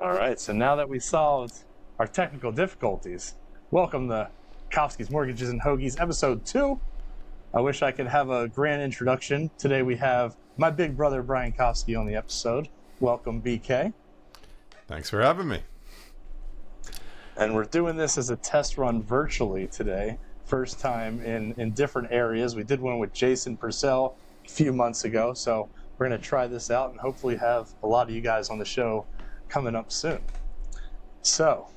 All right, so now that we solved our technical difficulties, welcome to Kofsky's Mortgages and Hoagies, episode 2. I wish I could have a grand introduction. Today we have my big brother, Bryan Kofsky, on the episode. Welcome, BK. Thanks for having me. And we're doing this as a test run virtually today. First time in different areas. We did one with Jason Purcell a few months ago, so we're going to try this out and hopefully have a lot of you guys on the show coming up soon. So,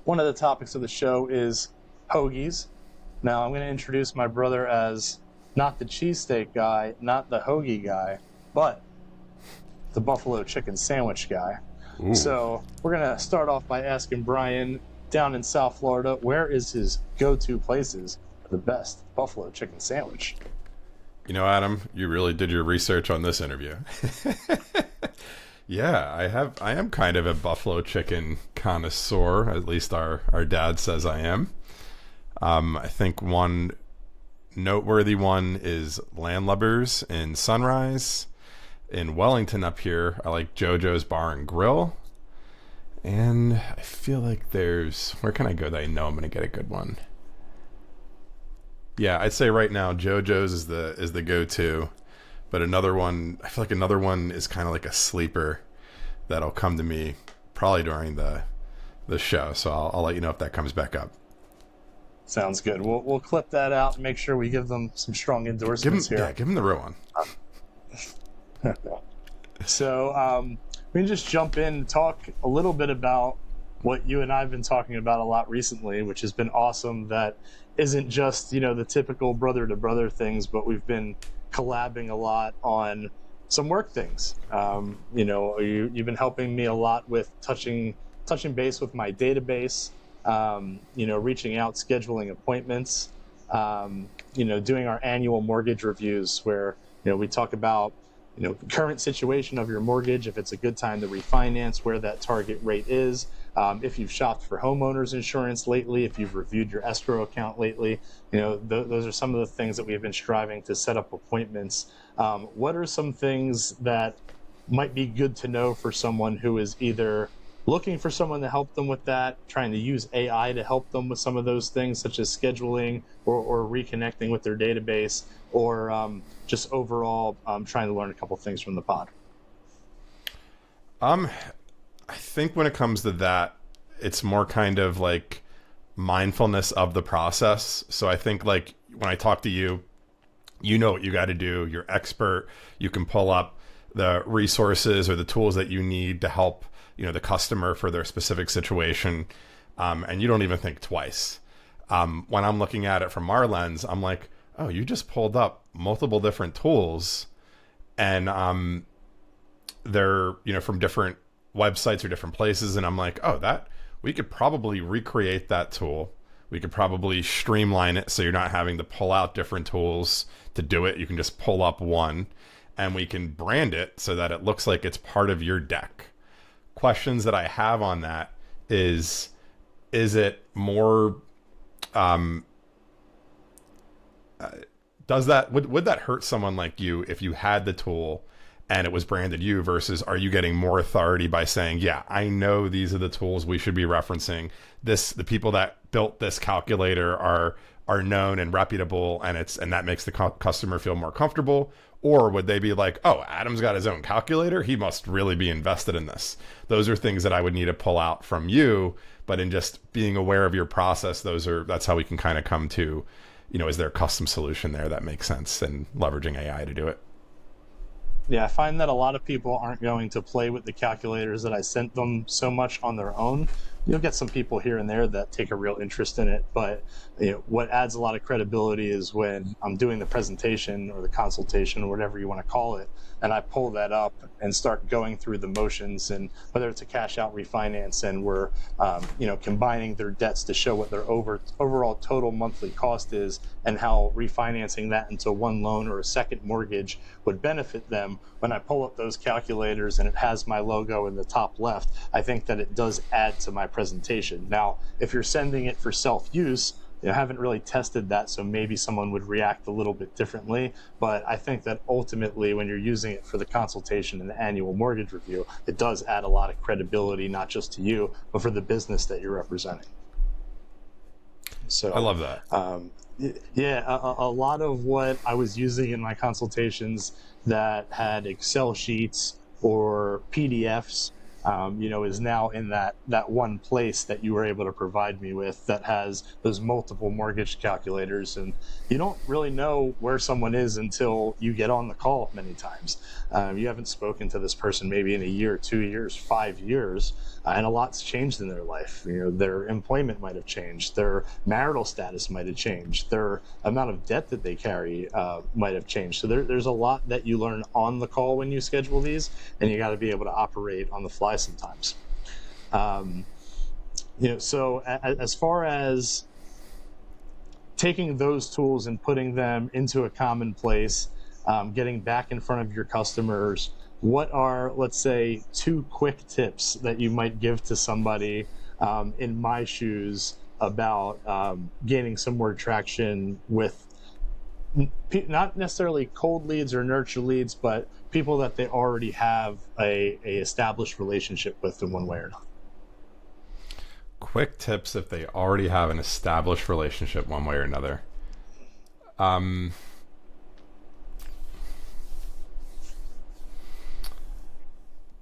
one of the topics of the show is hoagies. Now, I'm going to introduce my brother as not the cheesesteak guy, not the hoagie guy, but the buffalo chicken sandwich guy. Ooh. So, we're going to start off by asking Bryan, down in South Florida, where is his go-to places for the best buffalo chicken sandwich? You know, Adam, you really did your research on this interview. Yeah, I am kind of a buffalo chicken connoisseur. At least our dad says I am. I think one noteworthy one is Landlubbers in Sunrise. In Wellington up here, I like JoJo's Bar and Grill. And I feel like where can I go that I know I'm going to get a good one? Yeah, I'd say right now JoJo's is the go-to. But another one, I feel like another one is kind of like a sleeper that'll come to me probably during the show. So I'll let you know if that comes back up. Sounds good. We'll clip that out and make sure we give them some strong endorsements here. Yeah, give them the real one. So we can just jump in and talk a little bit about what you and I have been talking about a lot recently, which has been awesome. That isn't just, the typical brother to brother things, but we've been collabing a lot on some work things. You've been helping me a lot with touching base with my database, reaching out, scheduling appointments, doing our annual mortgage reviews where, we talk about, current situation of your mortgage, if it's a good time to refinance, where that target rate is, if you've shopped for homeowners insurance lately, if you've reviewed your escrow account lately, those are some of the things that we've been striving to set up appointments. What are some things that might be good to know for someone who is either looking for someone to help them with that, trying to use AI to help them with some of those things, such as scheduling or reconnecting with their database, or just overall trying to learn a couple things from the pod? I think when it comes to that, it's more kind of like mindfulness of the process. So I think like when I talk to you, you know what you got to do. You're expert. You can pull up the resources or the tools that you need to help, the customer for their specific situation. And you don't even think twice. When I'm looking at it from our lens, I'm like, oh, you just pulled up multiple different tools and they're, from different websites or different places. And I'm like, oh, we could probably recreate that tool. We could probably streamline it so you're not having to pull out different tools to do it. You can just pull up one and we can brand it so that it looks like it's part of your deck. Questions that I have on that is it more, would that hurt someone like you if you had the tool and it was branded you, versus are you getting more authority by saying, yeah, I know these are the tools we should be referencing. The people that built this calculator are known and reputable, and that makes the customer feel more comfortable? Or would they be like, oh, Adam's got his own calculator, he must really be invested in this? Those are things that I would need to pull out from you, but in just being aware of your process, that's how we can kind of come to, is there a custom solution there that makes sense, and leveraging AI to do it? Yeah, I find that a lot of people aren't going to play with the calculators that I sent them so much on their own. You'll get some people here and there that take a real interest in it, but what adds a lot of credibility is when I'm doing the presentation or the consultation or whatever you want to call it, and I pull that up and start going through the motions, and whether it's a cash out refinance and we're combining their debts to show what their overall total monthly cost is and how refinancing that into one loan or a second mortgage would benefit them. When I pull up those calculators and it has my logo in the top left, I think that it does add to my presentation. Now, if you're sending it for self-use, haven't really tested that, so maybe someone would react a little bit differently. But I think that ultimately, when you're using it for the consultation and the annual mortgage review, it does add a lot of credibility, not just to you, but for the business that you're representing. So I love that. Yeah, a lot of what I was using in my consultations that had Excel sheets or PDFs, is now in that one place that you were able to provide me with that has those multiple mortgage calculators. And you don't really know where someone is until you get on the call many times. You haven't spoken to this person maybe in a year, 2 years, 5 years, and a lot's changed in their life. Their employment might have changed, their marital status might have changed, their amount of debt that they carry might have changed. So there's a lot that you learn on the call when you schedule these, and you got to be able to operate on the fly sometimes. So as far as taking those tools and putting them into a common place, getting back in front of your customers, what are, let's say, 2 quick tips that you might give to somebody in my shoes about gaining some more traction with not necessarily cold leads or nurture leads, but people that they already have a established relationship with in one way or another? Quick tips if they already have an established relationship one way or another.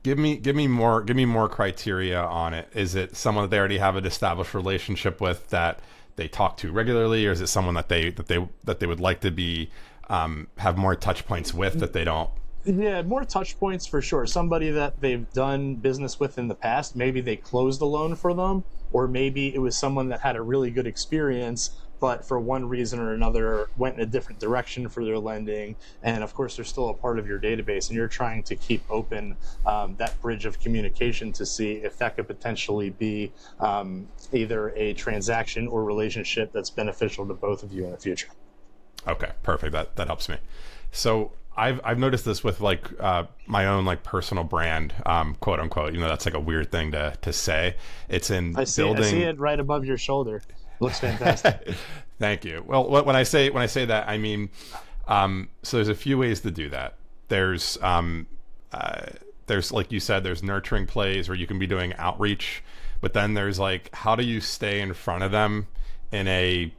Give me more criteria on it. Is it someone that they already have an established relationship with that they talk to regularly, or is it someone that they would like to be have more touch points with that they don't? Yeah, more touch points for sure. Somebody that they've done business with in the past. Maybe they closed a loan for them, or maybe it was someone that had a really good experience, but for one reason or another went in a different direction for their lending. And of course, they're still a part of your database, and you're trying to keep open that bridge of communication to see if that could potentially be either a transaction or relationship that's beneficial to both of you in the future. Okay, perfect. That helps me. So I've noticed this with like my own like personal brand, quote unquote. That's like a weird thing to say. It's in building. I see it right above your shoulder. Looks fantastic. Thank you. Well, when I say that, I mean, so there's a few ways to do that. There's like you said, there's nurturing plays where you can be doing outreach, but then there's like, how do you stay in front of them in a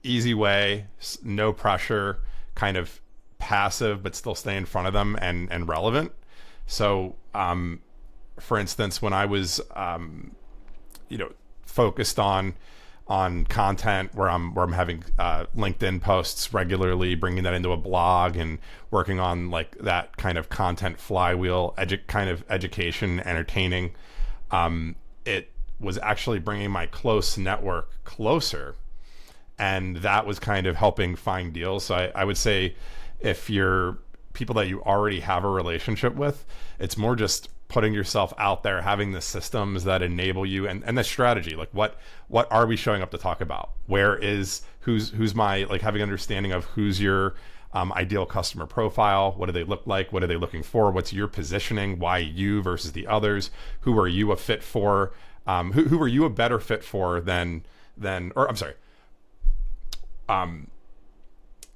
easy way, no pressure, kind of passive, but still stay in front of them and relevant. So, for instance, when I was, focused on content where I'm having LinkedIn posts regularly, bringing that into a blog and working on like that kind of content flywheel, kind of education, entertaining. It was actually bringing my close network closer, and that was kind of helping find deals. So I would say if you're people that you already have a relationship with, it's more just putting yourself out there, having the systems that enable you and the strategy. Like what are we showing up to talk about? Who's my, like having understanding of who's your ideal customer profile? What do they look like? What are they looking for? What's your positioning? Why you versus the others? Who are you a fit for? Who are you a better fit for than or I'm sorry.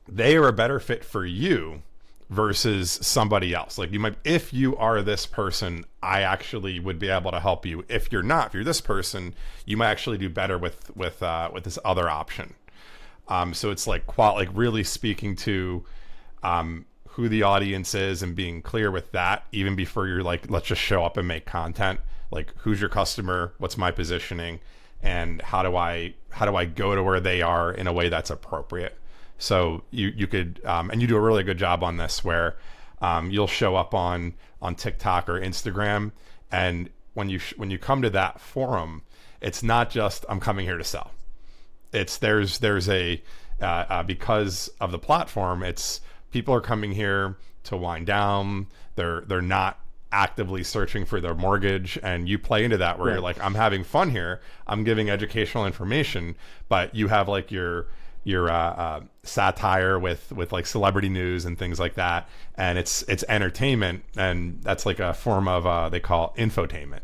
They are a better fit for you versus somebody else. Like if you are this person, I actually would be able to help you. If you're this person, you might actually do better with this other option. So it's like really speaking to who the audience is and being clear with that, even before you're like, let's just show up and make content. Like, who's your customer? What's my positioning? And how do I go to where they are in a way that's appropriate? So you could, and you do a really good job on this, where you'll show up on TikTok or Instagram, and when you come to that forum, it's not just I'm coming here to sell. It's there's a because of the platform, it's people are coming here to wind down. They're not actively searching for their mortgage, and you play into that where you're like, I'm having fun here, I'm giving educational information, but you have like your satire with like celebrity news and things like that, and it's entertainment, and that's like a form of they call infotainment,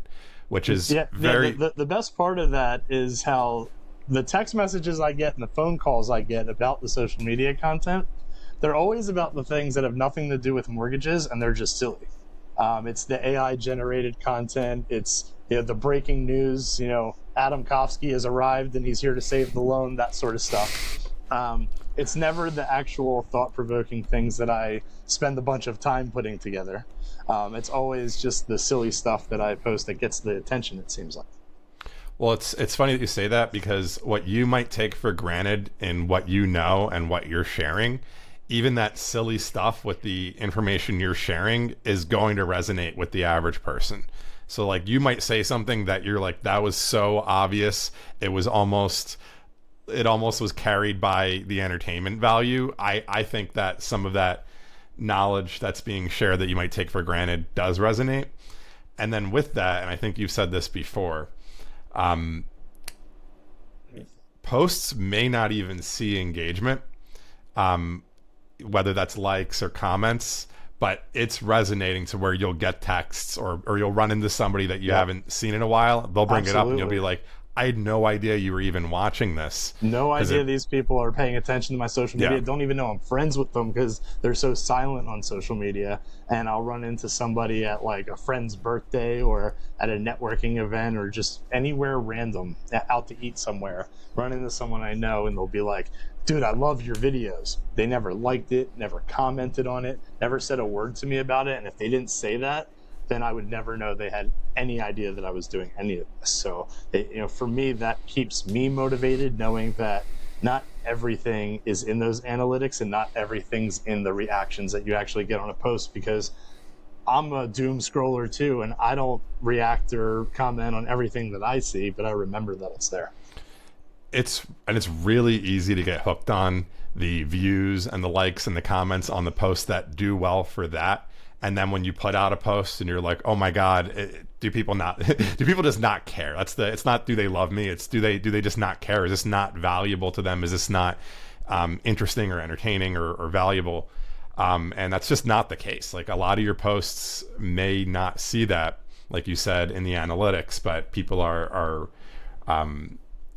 which is very the best part of that is how the text messages I get and the phone calls I get about the social media content, they're always about the things that have nothing to do with mortgages, and they're just silly. It's the AI generated content. It's, you know, the breaking news. You know, Adam Kofsky has arrived and he's here to save the loan. That sort of stuff. It's never the actual thought provoking things that I spend a bunch of time putting together. It's always just the silly stuff that I post that gets the attention, it seems like. Well, it's funny that you say that, because what you might take for granted in what you know and what you're sharing, even that silly stuff with the information you're sharing is going to resonate with the average person. So like, you might say something that you're like, that was so obvious, it almost was carried by the entertainment value. I think that some of that knowledge that's being shared that you might take for granted does resonate. And then with that, and I think you've said this before, posts may not even see engagement, whether that's likes or comments, but it's resonating to where you'll get texts, or you'll run into somebody that you haven't seen in a while. They'll bring it up and you'll be like, I had no idea you were even watching this. No idea these people are paying attention to my social media. Don't even know I'm friends with them because they're so silent on social media. And I'll run into somebody at like a friend's birthday or at a networking event or just anywhere random, out to eat somewhere, run into someone I know and they'll be like, dude, I love your videos. They never liked it, never commented on it, never said a word to me about it. And if they didn't say that, then I would never know they had any idea that I was doing any of this. So, for me, that keeps me motivated, knowing that not everything is in those analytics and not everything's in the reactions that you actually get on a post, because I'm a doom scroller too, and I don't react or comment on everything that I see, but I remember that it's there. It's really easy to get hooked on the views and the likes and the comments on the posts that do well for that. And then when you put out a post and you're like, oh my God, do people just not care? It's not, do they love me? It's, do they just not care? Is this not valuable to them? Is this not interesting or entertaining or valuable? And that's just not the case. Like, a lot of your posts may not see that, like you said, in the analytics, but people are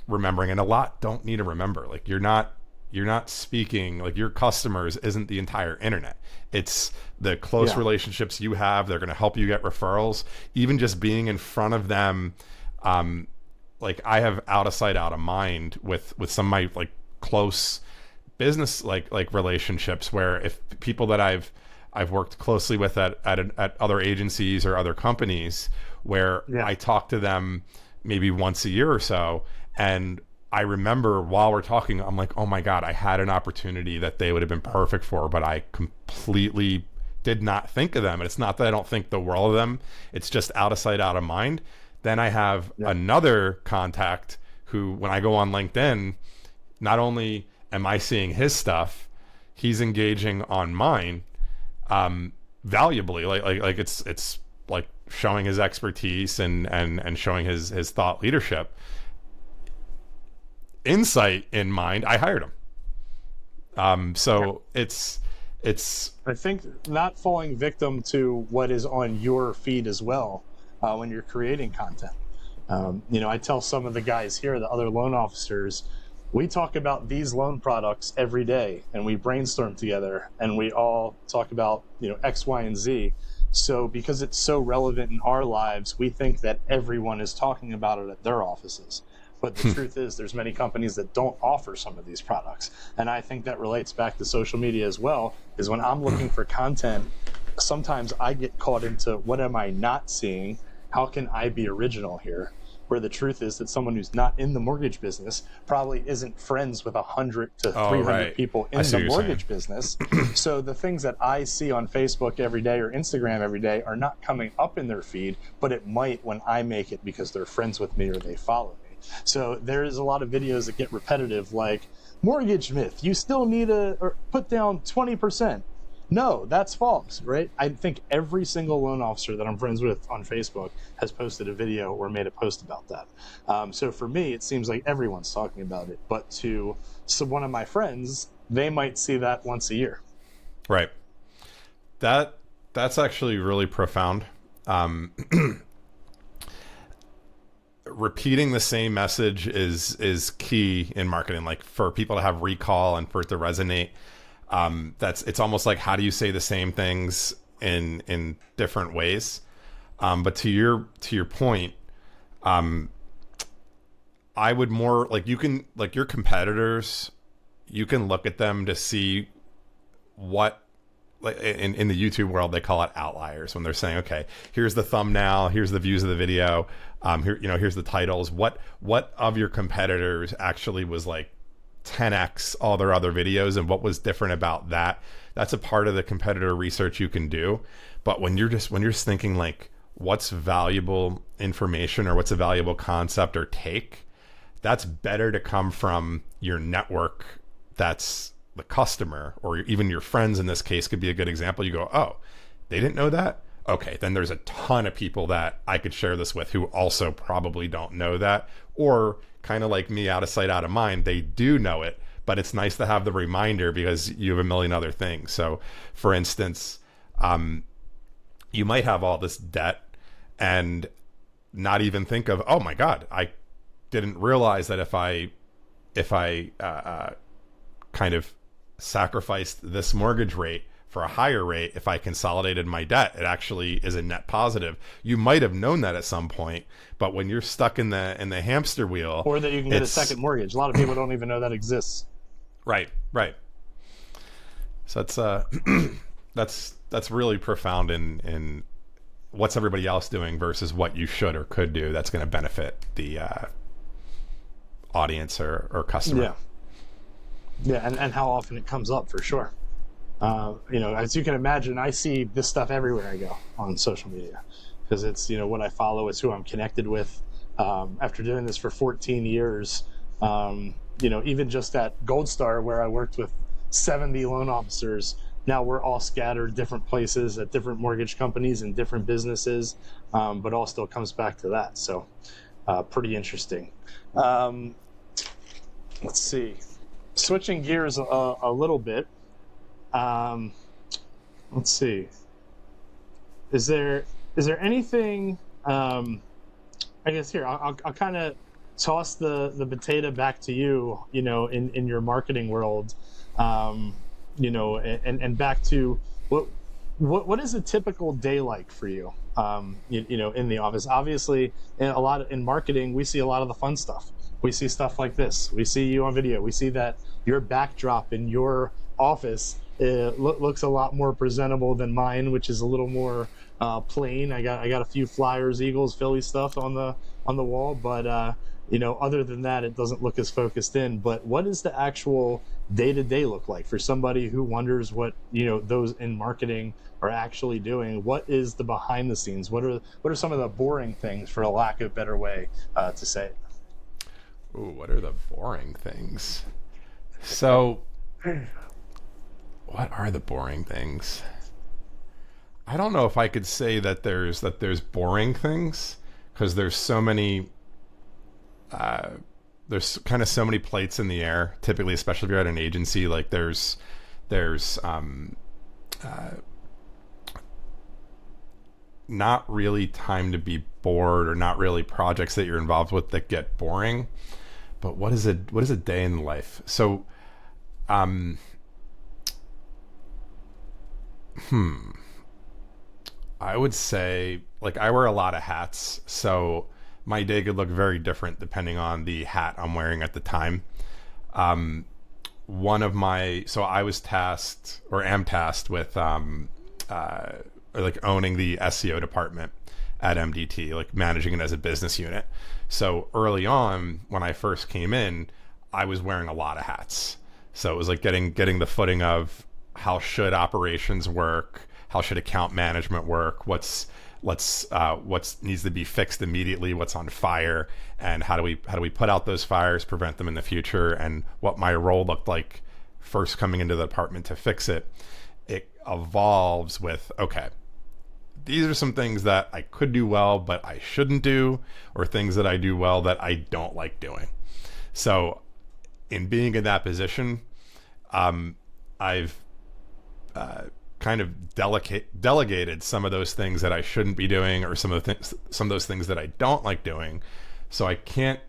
remembering, and a lot don't need to remember. Like, you're not speaking, like, your customers isn't the entire internet. It's the close relationships you have. They're going to help you get referrals. Even just being in front of them, like, I have out of sight, out of mind with some of my like close business like relationships, where if people that I've worked closely with at other agencies or other companies, where I talk to them maybe once a year or so, and I remember while we're talking, I'm like, oh my God, I had an opportunity that they would have been perfect for, but I completely did not think of them. And it's not that I don't think the world of them, it's just out of sight, out of mind. Then I have another contact who, when I go on LinkedIn, not only am I seeing his stuff, he's engaging on mine, valuably. Like it's like showing his expertise and showing his thought leadership. Insight in mind, I hired him. So it's I think not falling victim to what is on your feed as well when you're creating content. I tell some of the guys here, the other loan officers, we talk about these loan products every day, and we brainstorm together, and we all talk about X, Y, and Z. So because it's so relevant in our lives, we think that everyone is talking about it at their offices. But the truth is, there's many companies that don't offer some of these products. And I think that relates back to social media as well, is when I'm looking for content, sometimes I get caught into, what am I not seeing? How can I be original here? Where the truth is that someone who's not in the mortgage business probably isn't friends with 100 to 300 people in the mortgage business. So the things that I see on Facebook every day or Instagram every day are not coming up in their feed, but it might when I make it because they're friends with me or they follow me. So there's a lot of videos that get repetitive, like, mortgage myth, you still need to put down 20%. No, that's false, right? I think every single loan officer that I'm friends with on Facebook has posted a video or made a post about that. So for me, it seems like everyone's talking about it. But to one of my friends, they might see that once a year. Right. That's actually really profound. repeating the same message is key in marketing. Like for people to have recall and for it to resonate, it's almost like, how do you say the same things in different ways? But to your point, I would more like, you can, like, your competitors, you can look at them to see what, like in the YouTube world, they call it outliers, when they're saying, okay, here's the thumbnail, here's the views of the video, here's the titles. What of your competitors actually was like 10x all their other videos, and what was different about that? That's a part of the competitor research you can do. But when you're just thinking like, what's valuable information or what's a valuable concept or take, that's better to come from your network. That's the customer, or even your friends in this case could be a good example. You go, oh, they didn't know that? Okay, then there's a ton of people that I could share this with who also probably don't know that. Or kind of like me, out of sight, out of mind, they do know it, but it's nice to have the reminder because you have a million other things. So for instance, you might have all this debt and not even think of, oh my God, I didn't realize that if I kind of sacrificed this mortgage rate for a higher rate, if I consolidated my debt, it actually is a net positive. You might have known that at some point, but when you're stuck in the hamster wheel, or that you can get a second mortgage, a lot of people don't even know that exists. Right. So that's really profound in what's everybody else doing versus what you should or could do. That's going to benefit the audience or customer. Yeah, and how often it comes up, for sure. As you can imagine, I see this stuff everywhere I go on social media, because it's, what I follow, it's who I'm connected with. After doing this for 14 years, even just at Gold Star, where I worked with 70 loan officers, now we're all scattered different places at different mortgage companies and different businesses, but all still comes back to that. So pretty interesting. Let's see. Switching gears a little bit. Let's see. Is there anything? I guess here I'll kind of toss the potato back to you. In your marketing world, and back to what is a typical day like for you? In the office. Obviously, in marketing, we see a lot of the fun stuff. We see stuff like this. We see you on video. We see that your backdrop in your office looks a lot more presentable than mine, which is a little more plain. I got a few Flyers, Eagles, Philly stuff on the wall, but other than that, it doesn't look as focused in. But what does the actual day-to-day look like for somebody who wonders what those in marketing are actually doing? What is the behind the scenes? What are some of the boring things, for a lack of a better way to say it? Ooh, what are the boring things? So, what are the boring things? I don't know if I could say that there's boring things, because there's so many. There's kind of so many plates in the air. Typically, especially if you're at an agency, like there's not really time to be bored, or not really projects that you're involved with that get boring. But what is a day in life? So, I would say, like, I wear a lot of hats, so my day could look very different depending on the hat I'm wearing at the time. I was tasked, or am tasked with like owning the SEO department at MDT, like managing it as a business unit. So early on, when I first came in, I was wearing a lot of hats. So it was like getting the footing of how should operations work, how should account management work, what needs to be fixed immediately, what's on fire, and how do we put out those fires, prevent them in the future, and what my role looked like first coming into the department to fix it. It evolves with, okay, these are some things that I could do well, but I shouldn't do, or things that I do well that I don't like doing. So in being in that position, I've kind of delegated some of those things that I shouldn't be doing, or some of those things that I don't like doing, So I can't,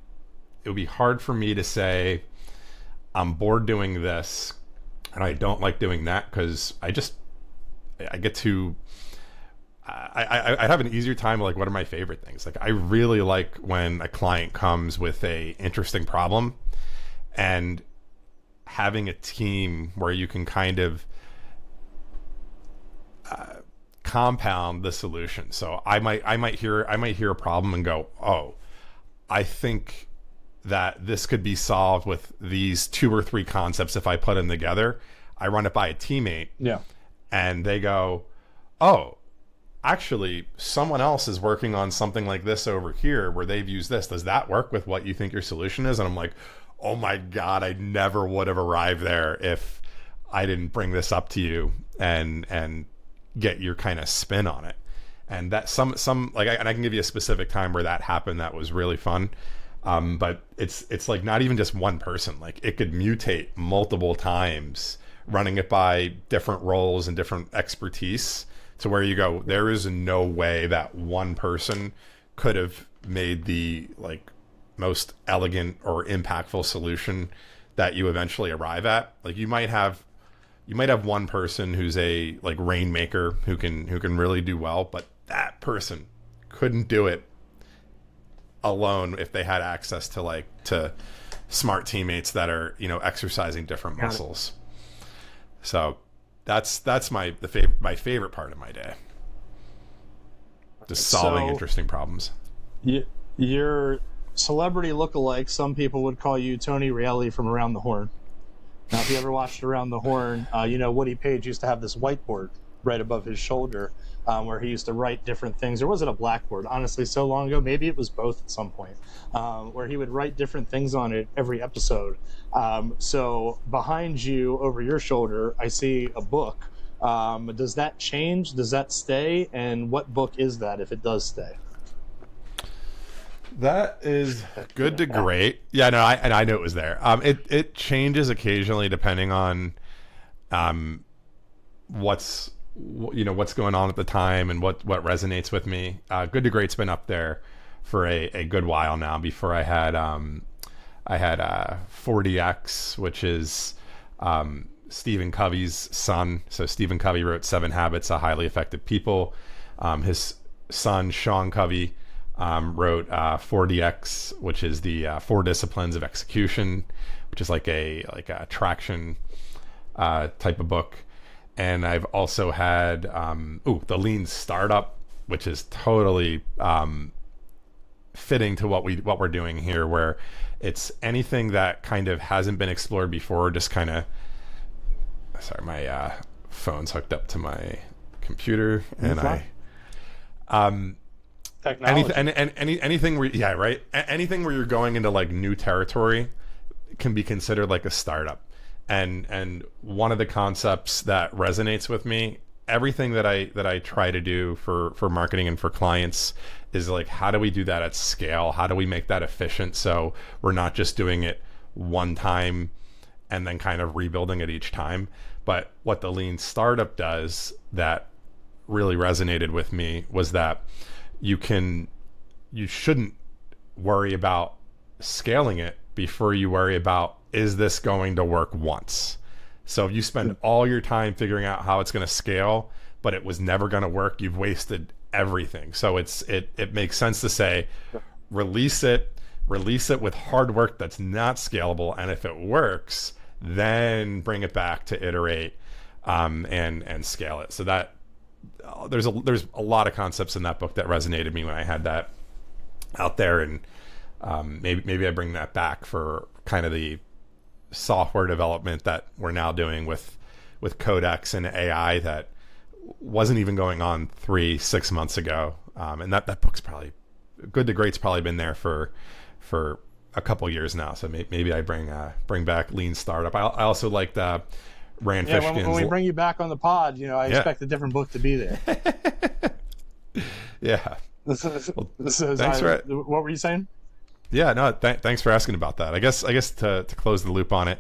it would be hard for me to say I'm bored doing this and I don't like doing that, because I get to, I'd have an easier time like, what are my favorite things? Like, I really like when a client comes with a interesting problem, and having a team where you can kind of compound the solution. So I might hear a problem and go, oh, I think that this could be solved with these 2 or 3 concepts if I put them together. I run it by a teammate, Yeah. and they go, oh, actually someone else is working on something like this over here where they've used this. Does that work with what you think your solution is? And I'm like, oh my God, I never would have arrived there if I didn't bring this up to you and get your kind of spin on it. And that some like, and I can give you a specific time where that happened that was really fun. But it's like not even just one person. Like, it could mutate multiple times, running it by different roles and different expertise, to where you go, there is no way that one person could have made the like most elegant or impactful solution that you eventually arrive at. Like, you might have one person who's a like rainmaker who can really do well, but that person couldn't do it alone if they had access to smart teammates that are, you know, exercising different muscles. So that's my favorite part of my day. Just solving interesting problems. Your celebrity lookalike, some people would call you Tony Reilly from Around the Horn. Now, if you ever watched Around the Horn, you know, Woody Page used to have this whiteboard right above his shoulder, where he used to write different things. Or was it a blackboard? Honestly, so long ago, maybe it was both at some point, where he would write different things on it every episode. So behind you, over your shoulder, I see a book. Does that change? Does that stay? And what book is that, if it does stay? That is Good to Great. Yeah, no, I knew it was there. It changes occasionally depending on what's going on at the time and what resonates with me. Good to Great's been up there for a good while now. Before I had 40X, which is Stephen Covey's son. So Stephen Covey wrote 7 Habits of Highly Effective People. His son Sean Covey wrote 40X, which is the 4 Disciplines of Execution, which is like a traction type of book. And I've also had the Lean Startup, which is totally fitting to what we're doing here, where it's anything that kind of hasn't been explored before. Just kind of, sorry, my phone's hooked up to my computer, and anything where, yeah, right. Anything where you're going into like new territory can be considered like a startup. And one of the concepts that resonates with me, everything that I try to do for marketing and for clients, is like, how do we do that at scale? How do we make that efficient so we're not just doing it one time and then kind of rebuilding it each time? But what the Lean Startup does that really resonated with me was that you shouldn't worry about scaling it before you worry about, is this going to work once? So if you spend all your time figuring out how it's going to scale, but it was never going to work, you've wasted everything. So it makes sense to say, release it with hard work that's not scalable, and if it works, then bring it back to iterate and scale it. So that there's a lot of concepts in that book that resonated with me when I had that out there, and maybe I bring that back for kind of the software development that we're now doing with Codex and AI that wasn't even going on 3-6 months ago. And that book's probably, Good to Great's probably been there for a couple years now. So maybe I bring back Lean Startup. I also like the Rand Fishkin's. When we bring you back on the pod, I expect a different book to be there. Yeah. What were you saying? Yeah, no, thanks for asking about that. I guess to close the loop on it,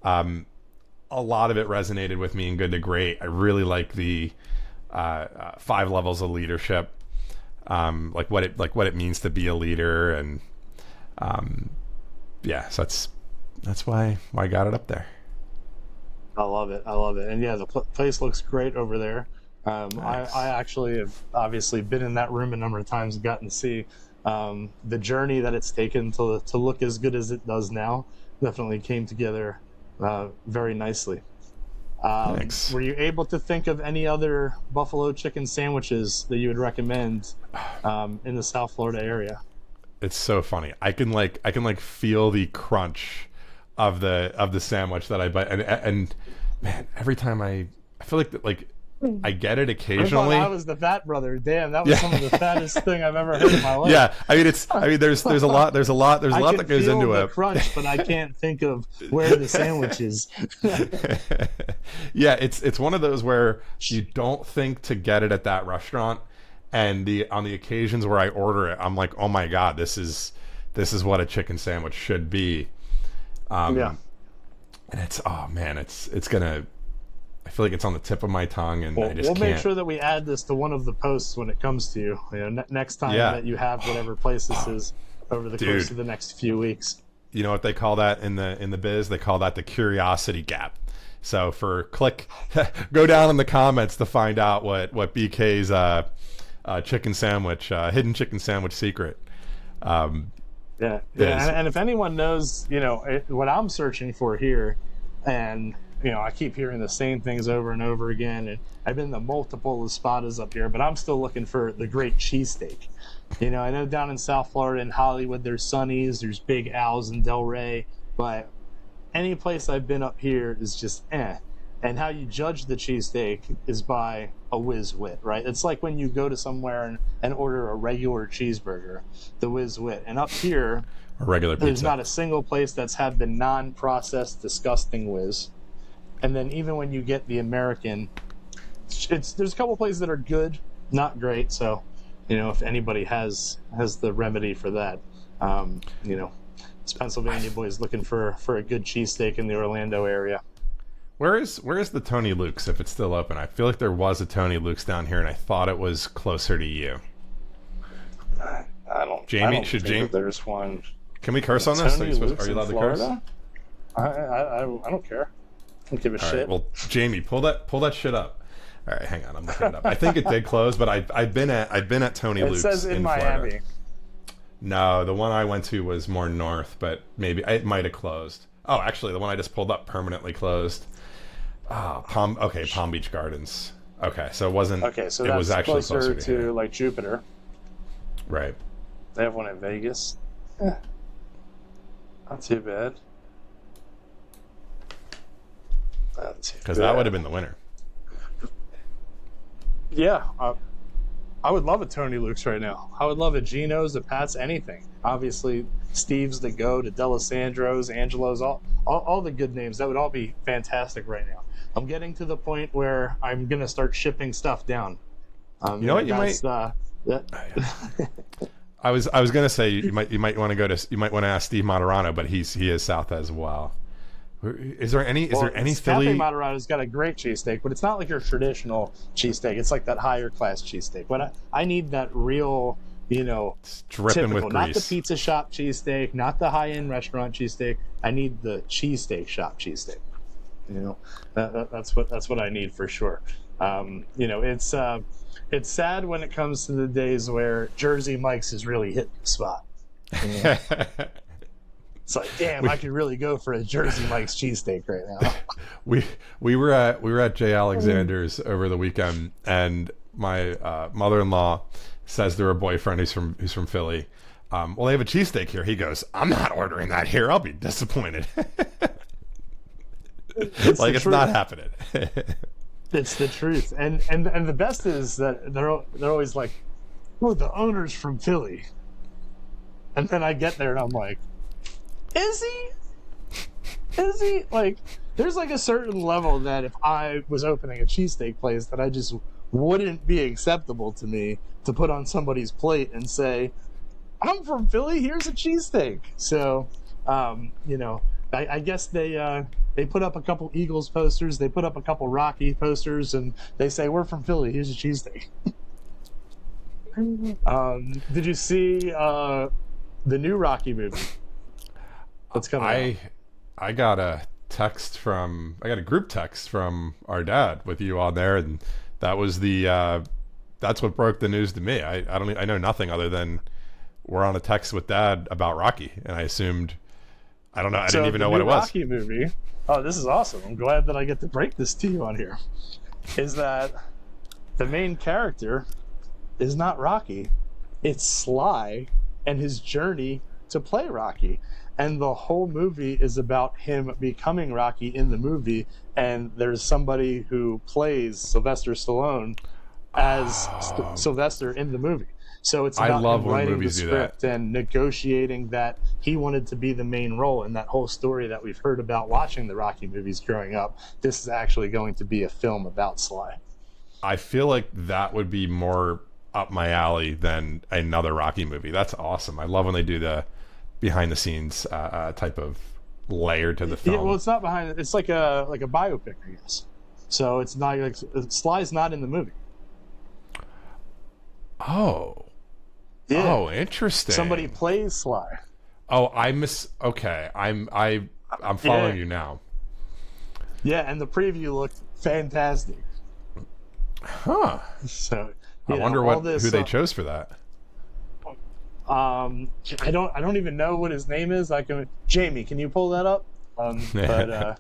a lot of it resonated with me in Good to Great. I really like the 5 levels of leadership, like what it means to be a leader, and Yeah, so that's why I got it up there. I love it. I love it. And yeah, the place looks great over there. Nice. I actually have obviously been in that room a number of times and gotten to see the journey that it's taken to look as good as it does now. Definitely came together very nicely. Thanks. Were you able to think of any other buffalo chicken sandwiches that you would recommend in the South Florida area? It's so funny. I can feel the crunch of the sandwich that I bite, and man, every time I feel like I get it occasionally. I thought I was the fat brother. Damn, that was some of the fattest thing I've ever heard in my life. Yeah, I mean there's a lot that goes into the it. Crunch, but I can't think of where the sandwich is. Yeah, it's one of those where you don't think to get it at that restaurant, and on the occasions where I order it, I'm like, oh my god, this is what a chicken sandwich should be. Yeah, and it's gonna. I feel like it's on the tip of my tongue, and I just we'll can't. make sure that we add this to one of the posts when it comes to you. Next time that you have whatever place this is over the course of the next few weeks. You know what they call that in the biz? They call that the curiosity gap. So go down in the comments to find out what BK's chicken sandwich, hidden chicken sandwich secret. Yeah. And if anyone knows, what I'm searching for here, and I keep hearing the same things over and over again, and I've been to multiple espadas up here, but I'm still looking for the great cheesesteak. I know down in South Florida in Hollywood, there's Sonny's, there's Big Al's in Delray, but any place I've been up here is just eh. And how you judge the cheesesteak is by a whiz wit, right? It's like when you go to somewhere and order a regular cheeseburger, the whiz wit. And up here, a regular pizza. There's not a single place that's had the non-processed, disgusting whiz. And then even when you get the American, there's a couple places that are good, not great. So, if anybody has the remedy for that, this Pennsylvania boy is looking for a good cheesesteak in the Orlando area. Where is the Tony Luke's, if it's still open? I feel like there was a Tony Luke's down here, and I thought it was closer to you. I don't. Jamie, there's one. Can we curse on this? Are you allowed to curse? I don't care. I don't give a shit. Right, well, Jamie, pull that shit up. All right, hang on, I'm looking it up. I think it did close, but I've been at Tony Luke's. It says in Miami. Florida. No, the one I went to was more north, but maybe it might have closed. Oh, actually, the one I just pulled up permanently closed. Palm Beach Gardens. Okay, so it wasn't. Okay, so it was actually closer to here. like Jupiter. Right. They have one in Vegas. Not too bad. Because that would have been the winner. Yeah, I would love a Tony Luke's right now. I would love a Geno's, a Pat's, anything. Obviously, Steve's the go, to D'Alessandro's, Angelo's, all the good names. That would all be fantastic right now. I'm getting to the point where I'm gonna start shipping stuff down. You know what? You might. I was gonna say you might want to ask Steve Moderano, but he is south as well. Is there any Philly? Cafe Moderato's got a great cheesesteak, but it's not like your traditional cheesesteak. It's like that higher class cheesesteak. But I need that real, it's dripping typical, with grease. Not the pizza shop cheesesteak, not the high end restaurant cheesesteak. I need the cheesesteak shop cheesesteak. That's what I need for sure. It's sad when it comes to the days where Jersey Mike's is really hitting the spot. It's like, damn, I could really go for a Jersey Mike's cheesesteak right now. we were at Jay Alexander's over the weekend, and my mother-in-law says to her boyfriend who's from Philly, well, they have a cheesesteak here. He goes, I'm not ordering that here. I'll be disappointed. It's not happening. It's the truth, and the best is that they're always like, oh, the owner's from Philly, and then I get there and I'm like, is he? Like, there's like a certain level that if I was opening a cheesesteak place that I just wouldn't be acceptable to me to put on somebody's plate and say, I'm from Philly, here's a cheesesteak. So, I guess they put up a couple Eagles posters, they put up a couple Rocky posters, and they say, we're from Philly, here's a cheesesteak. Did you see the new Rocky movie that's coming out. I got a group text from our dad with you on there, and that was that's what broke the news to me. I know nothing other than we're on a text with dad about Rocky, and I assumed, I don't know, I didn't even know what it was. Rocky movie. Oh, this is awesome. I'm glad that I get to break this to you on here. Is that the main character is not Rocky. It's Sly and his journey to play Rocky. And the whole movie is about him becoming Rocky in the movie. And there's somebody who plays Sylvester Stallone as Sylvester in the movie. So it's about him writing the script and negotiating that he wanted to be the main role. And that whole story that we've heard about watching the Rocky movies growing up, this is actually going to be a film about Sly. I feel like that would be more up my alley than another Rocky movie. That's awesome. I love when they do the behind the scenes type of layer to the film. Yeah, well, it's not behind it. It's like a biopic, I guess. So it's not like Sly's not in the movie. Oh. Yeah. Oh, interesting. Somebody plays Sly. Oh, okay. I'm following you now. Yeah, and the preview looked fantastic. Huh. So I wonder who they chose for that. I don't even know what his name is. Jamie, can you pull that up? But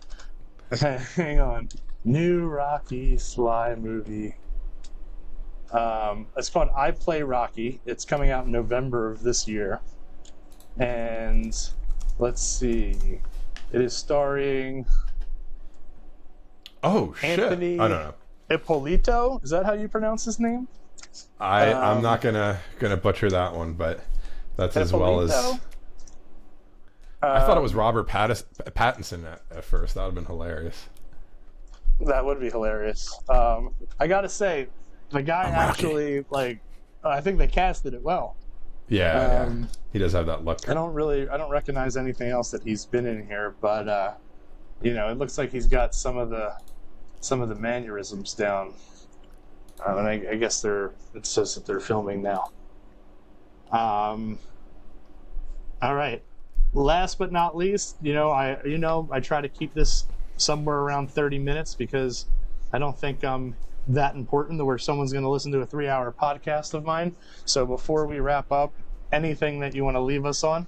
hang on. New Rocky Sly movie. It's called I Play Rocky. It's coming out in November of this year. And let's see. It is starring Anthony Ippolito. Is that how you pronounce his name? I'm not gonna butcher that one, but that's as well as I thought it was Robert Pattinson at first. That would have been hilarious. That would be hilarious. I gotta say, the guy actually, I think they casted it well. Yeah, he does have that look. I don't recognize anything else that he's been in here, but it looks like he's got some of the mannerisms down. And I guess it says that they're filming now. All right. Last but not least, I try to keep this somewhere around 30 minutes because I don't think I'm that important to where someone's going to listen to a 3-hour podcast of mine. So before we wrap up, anything that you want to leave us on?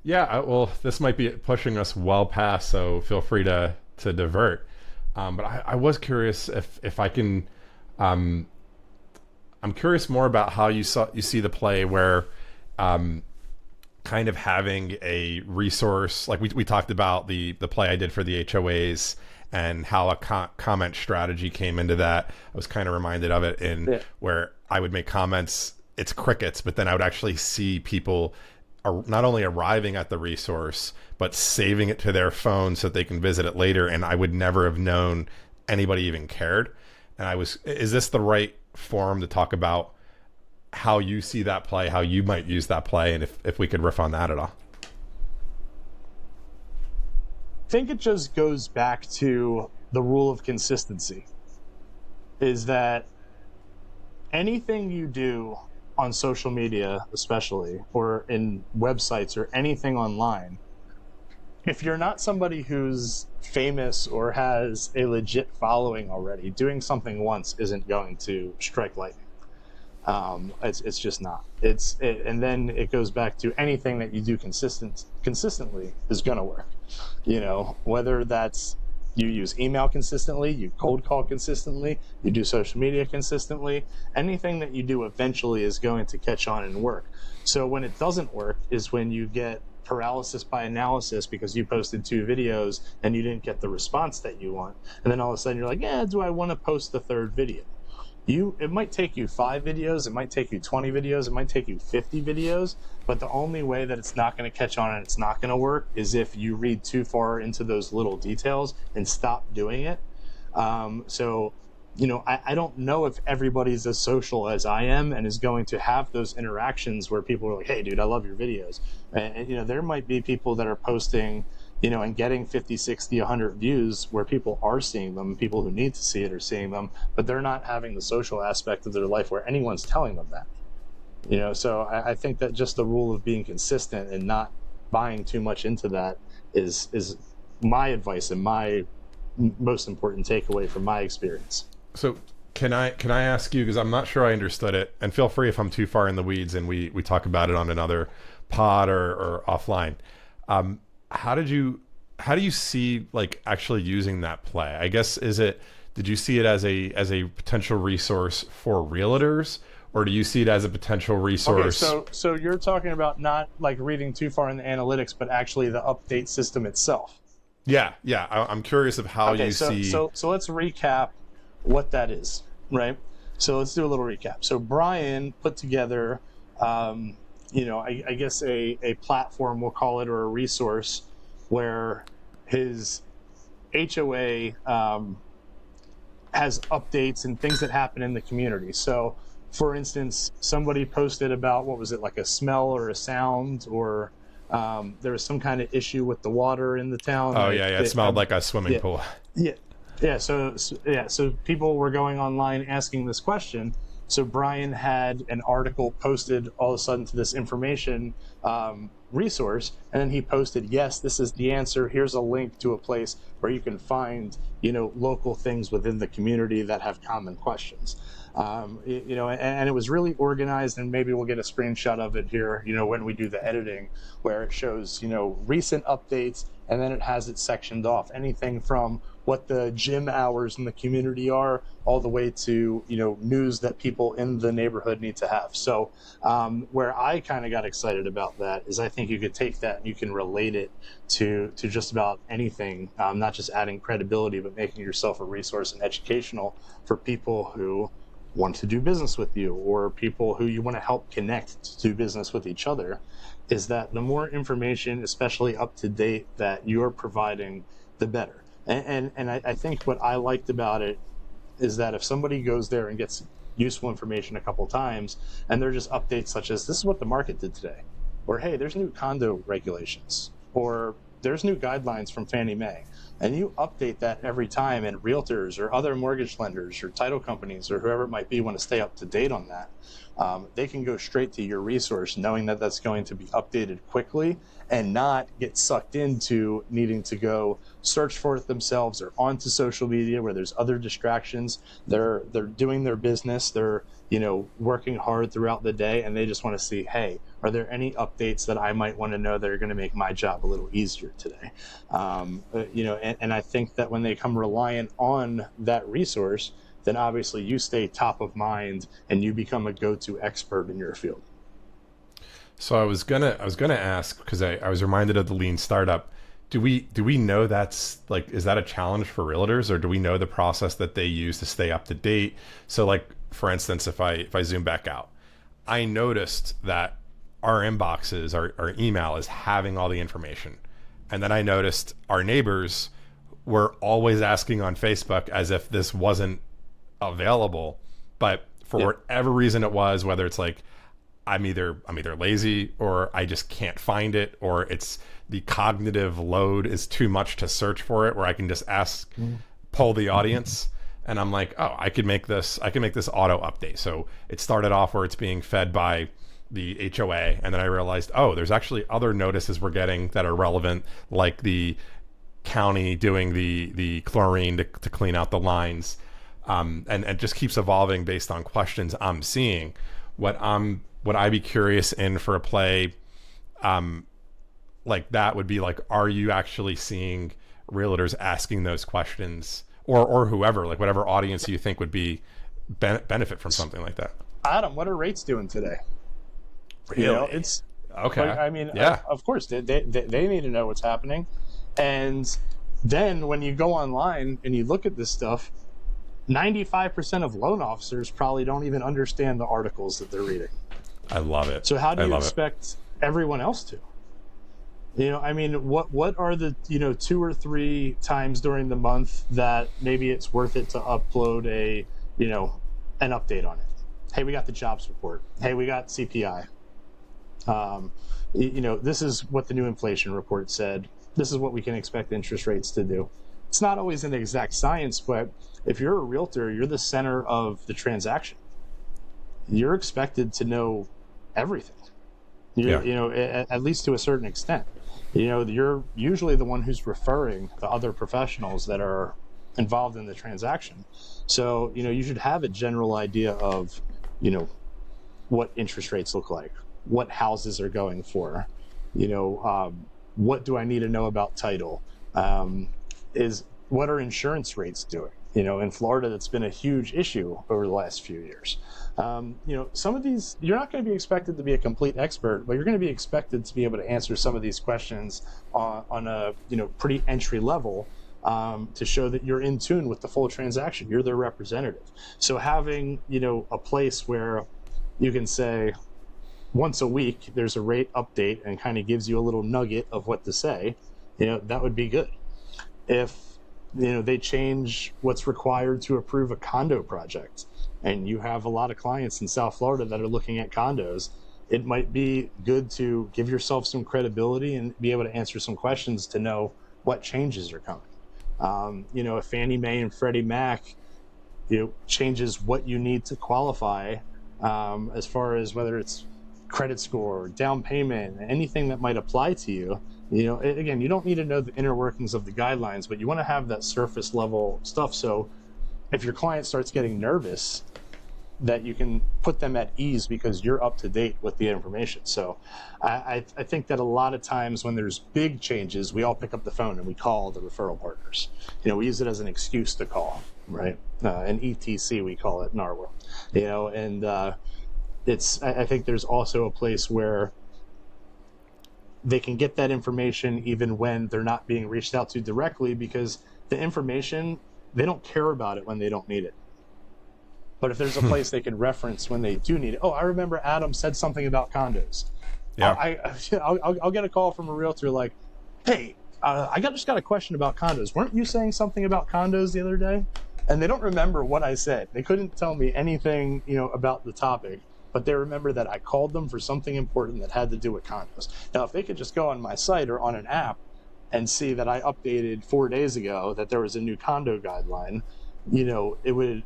Yeah, well, this might be pushing us well past, so feel free to divert. But I was curious if I can. I'm curious more about how you see the play where, kind of having a resource like we talked about the play I did for the HOAs and how a comment strategy came into that. I was kind of reminded of it where I would make comments. It's crickets, but then I would actually see people are not only arriving at the resource but saving it to their phone so that they can visit it later, and I would never have known anybody even cared. And is this the right forum to talk about how you see that play, how you might use that play, and if we could riff on that at all? I think it just goes back to the rule of consistency, is that anything you do on social media, especially, or in websites or anything online, if you're not somebody who's famous or has a legit following already, doing something once isn't going to strike lightning. It's just not. And then it goes back to anything that you do consistently is going to work. Whether that's you use email consistently, you cold call consistently, you do social media consistently, anything that you do eventually is going to catch on and work. So when it doesn't work is when you get paralysis by analysis because you posted 2 videos and you didn't get the response that you want. And then all of a sudden you're like, do I want to post the 3rd video? It might take you 5 videos, it might take you 20 videos, it might take you 50 videos, but the only way that it's not going to catch on and it's not going to work is if you read too far into those little details and stop doing it. I don't know if everybody's as social as I am and is going to have those interactions where people are like, hey, dude, I love your videos. And there might be people that are posting, and getting 50, 60, 100 views where people are seeing them, people who need to see it are seeing them, but they're not having the social aspect of their life where anyone's telling them that. So I think that just the rule of being consistent and not buying too much into that is my advice and my most important takeaway from my experience. So can I ask you, because I'm not sure I understood it, and feel free if I'm too far in the weeds and we talk about it on another pod or offline. How do you see like actually using that play? I guess did you see it as a potential resource for realtors, or do you see it as a potential resource? Okay, so you're talking about not like reading too far in the analytics, but actually the update system itself. Yeah, I'm curious of how Okay, you see. So let's recap what that is, right? So let's do a little recap. So Bryan put together, I guess a platform, we'll call it, or a resource where his HOA has updates and things that happen in the community. So, for instance, somebody posted about, what was it, like a smell or a sound, or there was some kind of issue with the water in the town. Oh, yeah, it smelled like a swimming pool. Yeah. So people were going online asking this question. So Bryan had an article posted all of a sudden to this information resource, and then he posted, yes, this is the answer. Here's a link to a place where you can find, local things within the community that have common questions. And it was really organized, and maybe we'll get a screenshot of it here, when we do the editing, where it shows, recent updates, and then it has it sectioned off. Anything from what the gym hours in the community are, all the way to, news that people in the neighborhood need to have. So where I kind of got excited about that is I think you could take that and you can relate it to just about anything, not just adding credibility, but making yourself a resource and educational for people who want to do business with you, or people who you want to help connect to do business with each other. Is that the more information, especially up to date, that you're providing, the better. And I think what I liked about it is that if somebody goes there and gets useful information a couple times, and they're just updates such as, this is what the market did today, or hey, there's new condo regulations, or there's new guidelines from Fannie Mae, and you update that every time, and realtors or other mortgage lenders or title companies or whoever it might be want to stay up to date on that, they can go straight to your resource knowing that that's going to be updated quickly, and not get sucked into needing to go search for it themselves or onto social media where there's other distractions. They're doing their business, they're working hard throughout the day, and they just want to see, hey, are there any updates that I might want to know that are going to make my job a little easier today? And I think that when they come reliant on that resource, then obviously you stay top of mind and you become a go-to expert in your field. So I was gonna ask, because I was reminded of the lean startup. Do we know that's like, is that a challenge for realtors, or do we know the process that they use to stay up to date? So like, for instance, if I zoom back out, I noticed that our inboxes, our email is having all the information. And then I noticed our neighbors were always asking on Facebook as if this wasn't available, but for whatever reason it was, whether it's like, I'm either lazy, or I just can't find it, or it's the cognitive load is too much to search for it, where I can just poll the audience, and I'm like, oh, I can make this auto update. So it started off where it's being fed by the HOA, and then I realized, oh, there's actually other notices we're getting that are relevant, like the county doing the chlorine to clean out the lines, and it just keeps evolving based on questions I'm seeing. Would I be curious in for a play like that would be like, are you actually seeing realtors asking those questions, or whoever, like whatever audience you think would be benefit from something like that? Adam, what are rates doing today? Really? It's okay. Like, I mean, yeah. Of course, they need to know what's happening. And then when you go online and you look at this stuff, 95% of loan officers probably don't even understand the articles that they're reading. I love it. So how do you expect everyone else to? I mean, what are the 2 or 3 times during the month that maybe it's worth it to upload an update on it? Hey, we got the jobs report. Hey, we got CPI. This is what the new inflation report said. This is what we can expect interest rates to do. It's not always an exact science, but if you're a realtor, you're the center of the transaction. You're expected to know everything. Yeah. You know, at least to a certain extent. You know, you're usually the one who's referring the other professionals that are involved in the transaction. So, you know, you should have a general idea of, you know, what interest rates look like, what houses are going for, you know, what do I need to know about title? Is what are insurance rates doing? You know, in Florida, that's been a huge issue over the last few years. You know, some of these, you're not going to be expected to be a complete expert, but you're going to be expected to be able to answer some of these questions on a, you know, pretty entry level, to show that you're in tune with the full transaction. You're their representative. So having, you know, a place where you can say once a week, there's a rate update and kind of gives you a little nugget of what to say, you know, that would be good. If, you know, they change what's required to approve a condo project, and you have a lot of clients in South Florida that are looking at condos, it might be good to give yourself some credibility and be able to answer some questions to know what changes are coming. You know, if Fannie Mae and Freddie Mac, you know, changes what you need to qualify, as far as whether it's credit score, down payment, anything that might apply to you. You know, again, you don't need to know the inner workings of the guidelines, but you want to have that surface level stuff. So if your client starts getting nervous, that you can put them at ease because you're up to date with the information. So I think that a lot of times when there's big changes, we all pick up the phone and we call the referral partners. You know, we use it as an excuse to call, right? An ETC, we call it in our world. You know, and I think there's also a place where they can get that information even when they're not being reached out to directly, because the information, they don't care about it when they don't need it. But if there's a place they can reference when they do need it. Oh, I remember Adam said something about condos. Yeah. I'll get a call from a realtor like, hey, just got a question about condos. Weren't you saying something about condos the other day? And they don't remember what I said. They couldn't tell me anything, you know, about the topic, but they remember that I called them for something important that had to do with condos. Now, if they could just go on my site or on an app and see that I updated 4 days ago that there was a new condo guideline, you know, it would,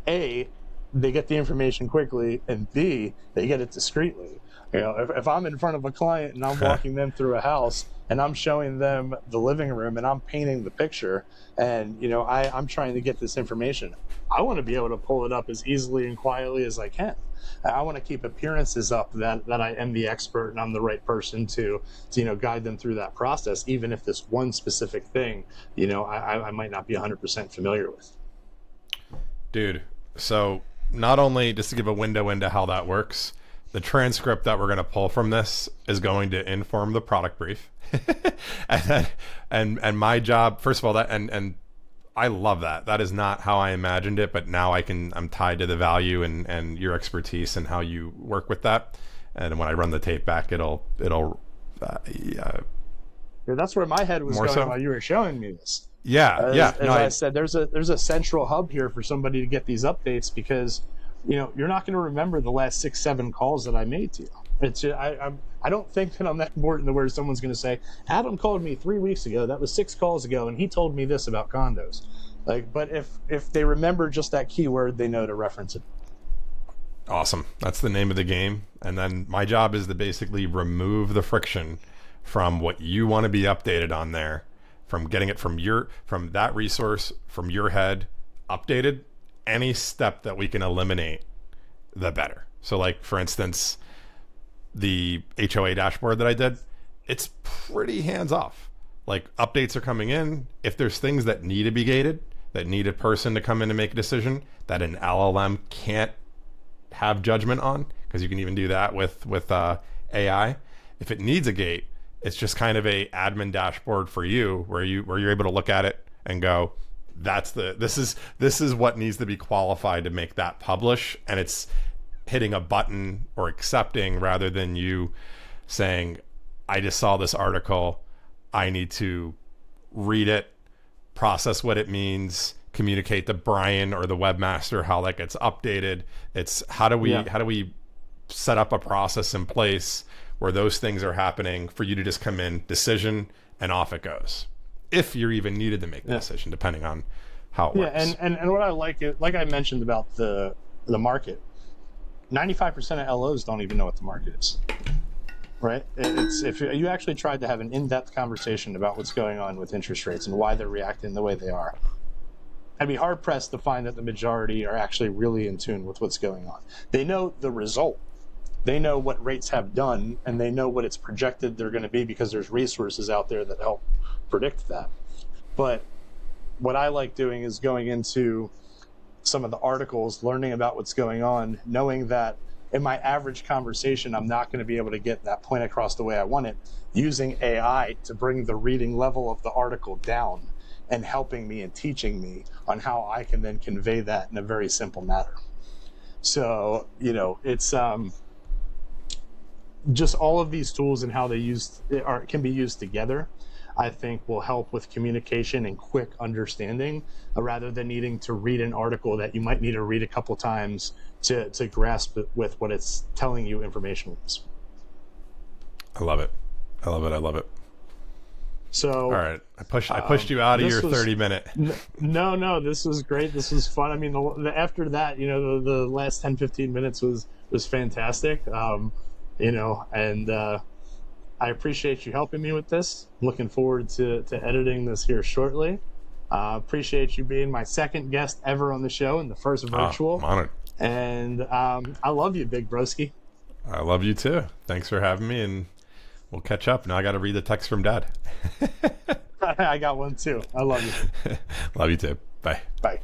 A, they get the information quickly, and B, they get it discreetly. You know, if I'm in front of a client and I'm walking them through a house and I'm showing them the living room and I'm painting the picture, and, you know, I'm trying to get this information, I want to be able to pull it up as easily and quietly as I can. I want to keep appearances up that I am the expert and I'm the right person to you know, guide them through that process, even if this one specific thing, you know, I might not be 100% familiar with. Dude, so not only just to give a window into how that works, the transcript that we're going to pull from this is going to inform the product brief. and my job, first of all, that and I love that. That is not how I imagined it, but now I'm tied to the value and your expertise and how you work with that. And when I run the tape back, it'll Yeah, that's where my head was going while you were showing me this. As I said, there's a central hub here for somebody to get these updates, because, you know, you're not going to remember the last 6-7 calls that I made to you. It's I don't think that I'm that important to where someone's going to say, Adam called me 3 weeks ago. That was 6 calls ago, and he told me this about condos. Like, but if they remember just that keyword, they know to reference it. Awesome. That's the name of the game. And then my job is to basically remove the friction from what you want to be updated on there, from getting it from that resource, from your head, updated. Any step that we can eliminate, the better. So, like, for instance, the HOA dashboard that I did, it's pretty hands off. Like, updates are coming in. If there's things that need to be gated, that need a person to come in and make a decision that an LLM can't have judgment on, because you can even do that with AI. If it needs a gate, it's just kind of a admin dashboard for you where you're able to look at it and go, this is what needs to be qualified to make that publish, and it's hitting a button or accepting rather than you saying, I just saw this article, I need to read it, process what it means, communicate to Bryan or the webmaster how that gets updated. It's how do we set up a process in place where those things are happening for you to just come in, decision, and off it goes. If you're even needed to make the decision, depending on how it works. Yeah, and what I like I mentioned about the market, 95% of LOs don't even know what the market is. Right? It's if you actually tried to have an in-depth conversation about what's going on with interest rates and why they're reacting the way they are, I'd be hard-pressed to find that the majority are actually really in tune with what's going on. They know the result. They know what rates have done, and they know what it's projected they're going to be because there's resources out there that help predict that. But what I like doing is going into some of the articles, learning about what's going on, knowing that in my average conversation, I'm not going to be able to get that point across the way I want it, using AI to bring the reading level of the article down and helping me and teaching me on how I can then convey that in a very simple manner. So, it's just all of these tools and how they can be used together, I think will help with communication and quick understanding rather than needing to read an article that you might need to read a couple times to grasp it with what it's telling you information-wise. I love it. I love it. So, all right, I pushed you out of your 30-minute. No, this was great. This was fun. I mean, after that, the last 10, 15 minutes was fantastic. And I appreciate you helping me with this. I'm looking forward to editing this here shortly. Appreciate you being my second guest ever on the show and the first virtual. I'm honored. And I love you, Big Broski. I love you too. Thanks for having me, and we'll catch up. Now I got to read the text from Dad. I got one too. I love you. Love you too. Bye. Bye.